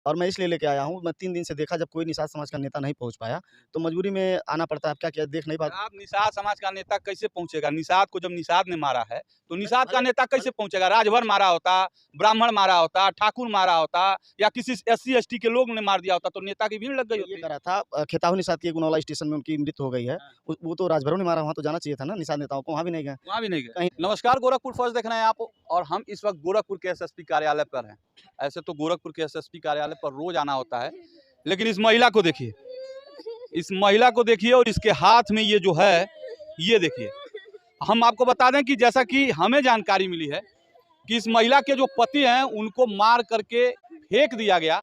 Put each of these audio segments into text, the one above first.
और मैं इसलिए लेके आया हूँ, मैं 3 दिन से देखा जब कोई निषाद समाज का नेता नहीं पहुँच पाया, तो मजबूरी में आना पड़ता है। अब क्या किया देख नहीं पाते। आप निषाद समाज का नेता कैसे पहुंचेगा? निषाद को जब निषाद ने मारा है तो निषाद का नेता कैसे पहुंचेगा? राजभर मारा होता, ब्राह्मण मारा होता, ठाकुर मारा होता या किसी SC ST के लोग ने मार दिया होता तो नेता की भीड़ लग गई ये होती। करा था खेताहू निषाद की गुनौला स्टेशन में उनकी मृत्यु हो गई है। वो तो राजभरों ने मारा, वहाँ तो जाना चाहिए था ना निषाद नेताओं को, वहाँ भी नहीं गए। वहाँ भी नहीं गए। कहीं नमस्कार, गोरखपुर फर्स्ट देख रहे हैं आप और हम इस वक्त गोरखपुर के SSP कार्यालय पर हैं। ऐसे तो गोरखपुर के SSP कार्यालय पर रोज आना होता है, लेकिन इस महिला को देखिए, इस महिला को देखिए और इसके हाथ में ये जो है, ये देखिए। हम आपको बता दें कि जैसा कि हमें जानकारी मिली है कि इस महिला के जो पति हैं उनको मार करके फेंक दिया गया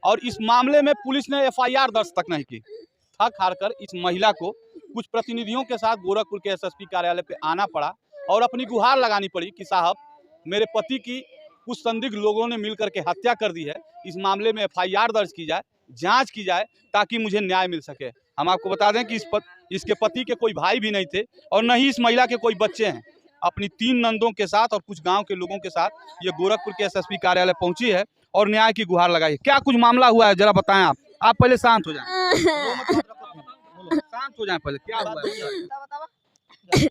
और इस मामले में पुलिस ने FIR दर्ज तक नहीं की। थक हार कर इस महिला को कुछ प्रतिनिधियों के साथ गोरखपुर के SSP कार्यालय पे आना पड़ा और अपनी गुहार लगानी पड़ी कि साहब मेरे पति की कुछ संदिग्ध लोगों ने मिलकर के हत्या कर दी है, इस मामले में FIR दर्ज की जाए, जांच की जाए ताकि मुझे न्याय मिल सके। हम आपको बता दें कि इसके पति के कोई भाई भी नहीं थे और न ही इस महिला के कोई बच्चे हैं। अपनी 3 नंदों के साथ और कुछ गांव के लोगों के साथ ये गोरखपुर के SSP कार्यालय पहुंची है और न्याय की गुहार लगाई है। क्या कुछ मामला हुआ है जरा बताएं आप पहले शांत हो जाएं। शांत हो जाएं पहले, क्या हुआ है?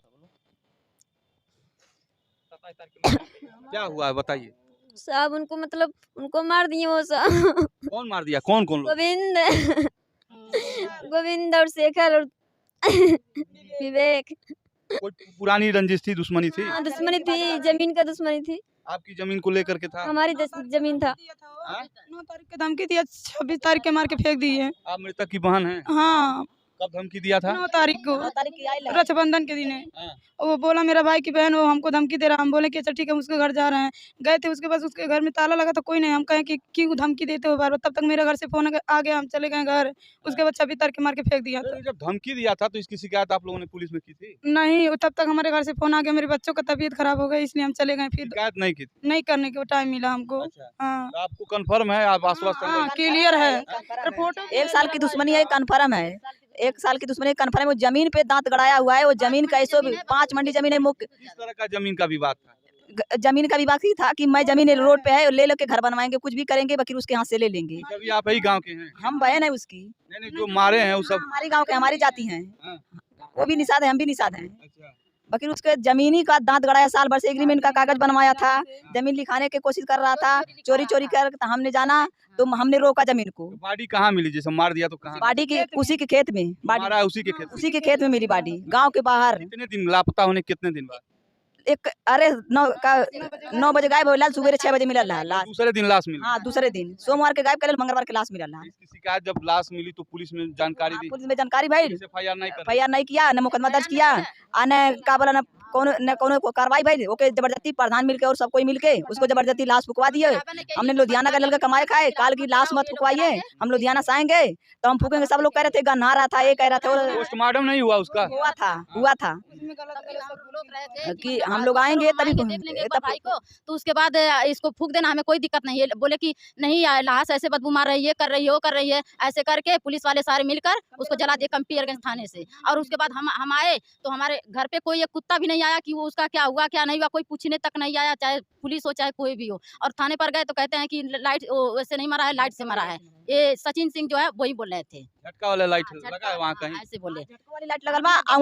क्या हुआ है बताइए। साहब उनको मतलब उनको मार दिए वो सब। कौन मार दिया? कौन कौन लोग? गोविंद गोविंद और शेखर और विवेक। कोई पुरानी रंजिश थी, दुश्मनी थी? हाँ दुश्मनी थी, जमीन का दुश्मनी थी। आपकी जमीन को लेकर के था? हमारी जमीन था। 9 तारीख के धमकी दिया, 26 तारीख के मार के फेंक दी है। आप मृतक की बहन हैं? हाँ कब धमकी दिया था? 9 तारीख को रक्षाबंधन के दिन है। वो बोला मेरा भाई की बहन वो हमको धमकी दे रहा। हम बोले कि अच्छा ठीक है, हम उसके घर जा रहे हैं। गए थे, उसके बाद उसके घर में ताला लगा था, कोई नहीं। हम कहें कि क्यों धमकी देते हो बार बार। तब तक मेरे घर से फोन आ गया, हम चले गए घर। उसके बाद 26 तारीख के मार के फेंक दिया था। जब धमकी दिया था तो इसकी शिकायत आप लोगों ने पुलिस में की थी? नहीं, तब तक हमारे घर से फोन आ गया, मेरे बच्चों का तबीयत खराब हो गई, इसलिए हम चले गए। फिर शिकायत नहीं की थी? नहीं करने को टाइम मिला हमको। अच्छा। हाँ तो आपको कंफर्म है, आप आश्वस्त हैं? क्लियर है। रिपोर्ट 1 साल की दुश्मनी है, कन्फर्म है। 1 साल की दुश्मनी कन्फर्म है। वो जमीन पे दांत गड़ाया हुआ है। वो जमीन का ऐसो 5 मंडी जमीन है। किस तरह का जमीन का विवाद था? जमीन का विवाद ही था कि मैं जमीन रोड पे है, ले लेके घर बनवाएंगे, कुछ भी करेंगे, वकील उसके हाथ से ले लेंगे। अभी आप ही गांव के हैं? हम बहन है उसकी। नहीं, जो मारे हैं वो सब हमारी गांव के, हमारी जाति हैं। हाँ। वो भी निषाद है, हम भी निषाद हैं। अच्छा। वकील उसके जमीनी का दांत गड़ाया, साल भर से एग्रीमेंट का कागज बनवाया था, जमीन लिखाने की कोशिश कर रहा था, चोरी कर हमने जाना तो हमने रोका जमीन को। तो बॉडी कहाँ मिली? जैसे मार दिया तो कहाँ? बाडी की उसी के खेत में। मारा है उसी के खेत में? उसी के खेत में मिली बाडी, गांव के बाहर। कितने दिन लापता होने, कितने दिन बाद? अरे 9 बजे गायब होला, सुबह 6 बजे मिलल रहा लाश। दूसरे दिन लाश मिली? हाँ दूसरे दिन, सोमवार के गायब कर, मंगलवार के लाश मिलल रहा। इसकी शिकायत जब लाश मिली तो पुलिस में जानकारी दी? पुलिस में जानकारी भाई, FIR नहीं कर? FIR नहीं किया, न मुकदमा दर्ज किया, न का बोला न कोनो कार्रवाई भाई। ओके जबरदस्ती प्रधान मिलके और सब कोई मिलके उसको जबरदस्ती लाश फुकवा दिए। हमने लुधियाना का लड़का कमाए खाए, काल की लाश मत फुकवाइए, हम लुधियाना से आएंगे तो हम फूकेंगे। सब लोग कह रहे थे गन्हा रहा था, ये कह रहा था। पोस्टमार्टम नहीं हुआ उसका? हुआ था कि हम लोग आएंगे तभी देख लेंगे भाई को, तो उसके बाद इसको फूक देना, हमें कोई दिक्कत नहीं है। बोले कि नहीं लाश ऐसे बदबू मार रही है, ये कर रही है, वो कर रही है, ऐसे करके पुलिस वाले सारे मिलकर उसको जला दिए कंपीरगंज थाने से। और उसके बाद हम आए तो हमारे घर पे कोई एक कुत्ता भी नहीं आया कि वो उसका क्या हुआ क्या नहीं हुआ, कोई पूछने तक नहीं आया, चाहे पुलिस हो चाहे कोई भी हो। और थाने पर गए तो कहते हैं कि लाइट वैसे नहीं मरा है, लाइट से मरा है। ये सचिन सिंह जो है वही बोल रहे थे। झटका वाला लाइट लगा है वहाँ कहीं? ऐसे बोले। झटका वाली लाइट लगल बा।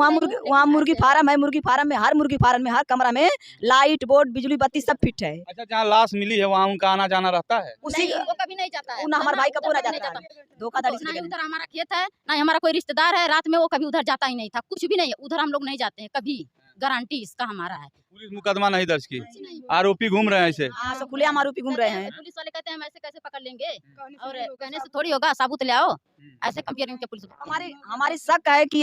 वहाँ मुर्गी फार्म है, मुर्गी फार्म में हर मुर्गी फार्म में हर कमरा में लाइट बोर्ड बिजली बत्ती सब फिट है। अच्छा, जहाँ लाश मिली है वहाँ उनका आना जाना रहता है? उसी वो कभी नहीं जाता है। हमारे भाई का पूरा जाता है, धोखाधड़ी ना से। उधर हमारा खेत है, ना हमारा कोई रिश्तेदार है, रात में वो कभी उधर जाता ही नहीं था, कुछ भी नहीं, उधर हम लोग नहीं जाते हैं कभी, गारंटी इसका हमारा है। पुलिस मुकदमा नहीं दर्ज की? आरोपी घूम रहे हैं ऐसे? हाँ सब खुलेआम आरोपी घूम रहे हैं। पुलिस वाले कहते हैं हम ऐसे कैसे पकड़ लेंगे, और कहने से थोड़ी होगा, साबुत ले आओ, ऐसे कंपेयरिंग के पुलिस। हमारी शक है कि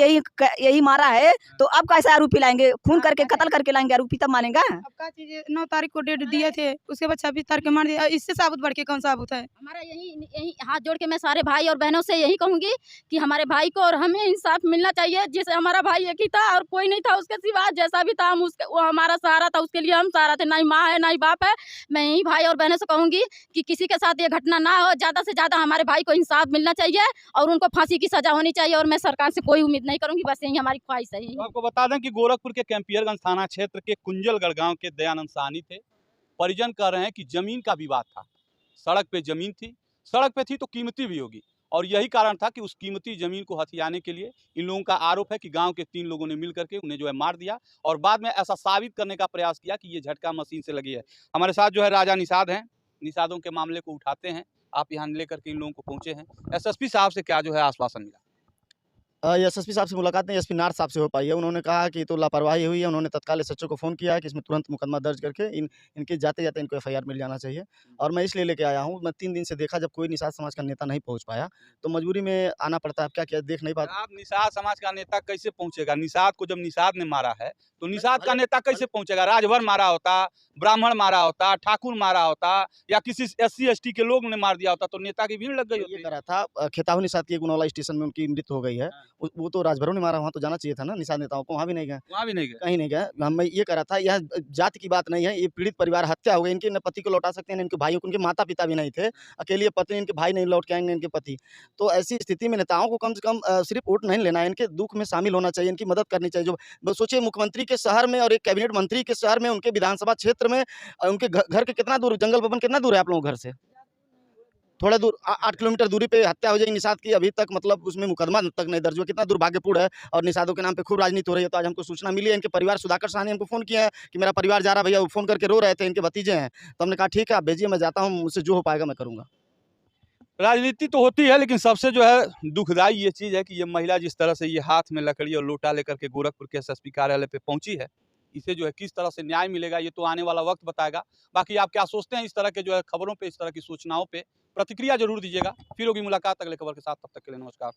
यही मारा है, तो अब कैसे आरोपी लाएंगे? खून करके कत्ल करके लाएंगे आरोपी, तब मानेगा। अब क्या चीज़ 9 तारीख को डेट दिए थे, उसके बाद 26 तारीख के मार दिया। इससे साबुत बढ़ के कौन साबुत है? हमारा यही हाथ जोड़ के मैं सारे भाई और बहनों से यही कहूंगी कि हमारे भाई को और हमें इंसाफ मिलना चाहिए। जैसे हमारा भाई एक ही था और कोई नहीं था उसके सिवा, जैसा भी था हम उसके, वो हमारा सहारा था, उसके लिए हम सहारा थे। ना ही माँ है ना ही बाप है। मैं यही भाई और बहनों से कहूंगी कि किसी के साथ ये घटना ना हो, ज्यादा से ज्यादा हमारे भाई को इंसाफ मिलना चाहिए और उनको फांसी की सजा होनी चाहिए। और मैं सरकार से कोई उम्मीद नहीं करूंगी, बस यही हमारी ख्वाहिश है। तो आपको बता दें कि गोरखपुर के कैंपियरगंज थाना क्षेत्र के कुंजलगढ़ गांव के दयानंद साहनी थे। परिजन कह रहे हैं कि जमीन का विवाद था, सड़क पे जमीन थी, सड़क पे थी तो कीमती भी होगी, और यही कारण था कि उस कीमती ज़मीन को हथियाने के लिए इन लोगों का आरोप है कि गांव के 3 लोगों ने मिल करके उन्हें जो है मार दिया, और बाद में ऐसा साबित करने का प्रयास किया कि ये झटका मशीन से लगी है। हमारे साथ जो है राजा निषाद हैं, निषादों के मामले को उठाते हैं, आप यहाँ लेकर के इन लोगों को पहुँचे हैं। एसएसपी साहब से क्या जो है आश्वासन मिला? एसएसपी साहब से मुलाकात नहीं, एसपी नार्थ साहब से हो पाई है। उन्होंने कहा कि तो लापरवाही हुई है, उन्होंने तत्काल एसएचओ को फ़ोन किया है कि इसमें तुरंत मुकदमा दर्ज करके इनके जाते-जाते इनको एफआईआर मिल जाना चाहिए। और मैं इसलिए लेके आया हूँ, मैं 3 दिन से देखा जब कोई निषाद समाज का नेता नहीं पहुँच पाया, तो मजबूरी में आना पड़ता है। अब क्या किया, देख नहीं पाते। आप निषाद समाज का नेता कैसे पहुँचेगा? निषाद को जब निषाद ने मारा है, तो निषाद का नेता कैसे पहुँचेगा? राजभर मारा होता, ब्राह्मण मारा होता, ठाकुर मारा होता, या किसी SC-ST के लोग ने मार दिया होता तो नेता की भीड़ लग गई ये होती। करा था खेताहू निषाद की गुनौला स्टेशन में उनकी मृत्यु हो गई है। वो तो राजभरों ने मारा, वहाँ तो जाना चाहिए था ना निषाद नेताओं को, वहाँ भी नहीं गए। वहाँ भी नहीं गए। कहीं नहीं गए। मैं ये कह रहा था, यह जाति की बात नहीं है, ये पीड़ित परिवार हत्या हो गई, इनके न पति को लौटा सकते हैं, न इनके भाइयों को, उनके माता-पिता भी नहीं थे, अकेली पत्नी, इनके भाई नहीं लौट के आएँगे, इनके पति। तो ऐसी स्थिति में नेताओं को कम से कम सिर्फ़ वोट नहीं लेना है, इनके दुःख में शामिल होना चाहिए, इनकी मदद करनी चाहिए। जो सोचिए, मुख्यमंत्री के शहर में और एक कैबिनेट मंत्री के शहर में, उनके विधानसभा क्षेत्र में, उनके घर के कितना दूर, जंगल भवन कितना दूर है आप लोगों के घर से? थोड़ा दूर, 8 किलोमीटर दूरी पे हत्या हो जाएगी निषाद की, अभी तक मतलब उसमें मुकदमा तक नहीं दर्ज हुआ। कितना दुर्भाग्यपूर्ण है। और निषादों के नाम पे खूब राजनीति हो रही है। तो आज हमको सूचना मिली है, इनके परिवार, सुधाकर साह ने हमको फ़ोन किया है कि मेरा परिवार जा रहा है भैया, वो फ़ोन करके रो रहे थे, इनके भतीजे हैं। तो हमने कहा ठीक है, आप भेजिए, मैं जाता हूँ, मुझसे जो हो पाएगा मैं करूँगा। राजनीति तो होती है, लेकिन सबसे जो है दुखदाई ये चीज़ है कि ये महिला जिस तरह से ये हाथ में लकड़ी और लोटा लेकर के गोरखपुर के एसएसपी कार्यालय पे पहुंची है, इसे जो है किस तरह से न्याय मिलेगा ये तो आने वाला वक्त बताएगा। बाकी आप क्या सोचते हैं इस तरह के जो है खबरों पे, इस तरह की सूचनाओं पे? प्रतिक्रिया जरूर दीजिएगा। फिर होगी मुलाकात अगले खबर के साथ, तब तक के लिए नमस्कार।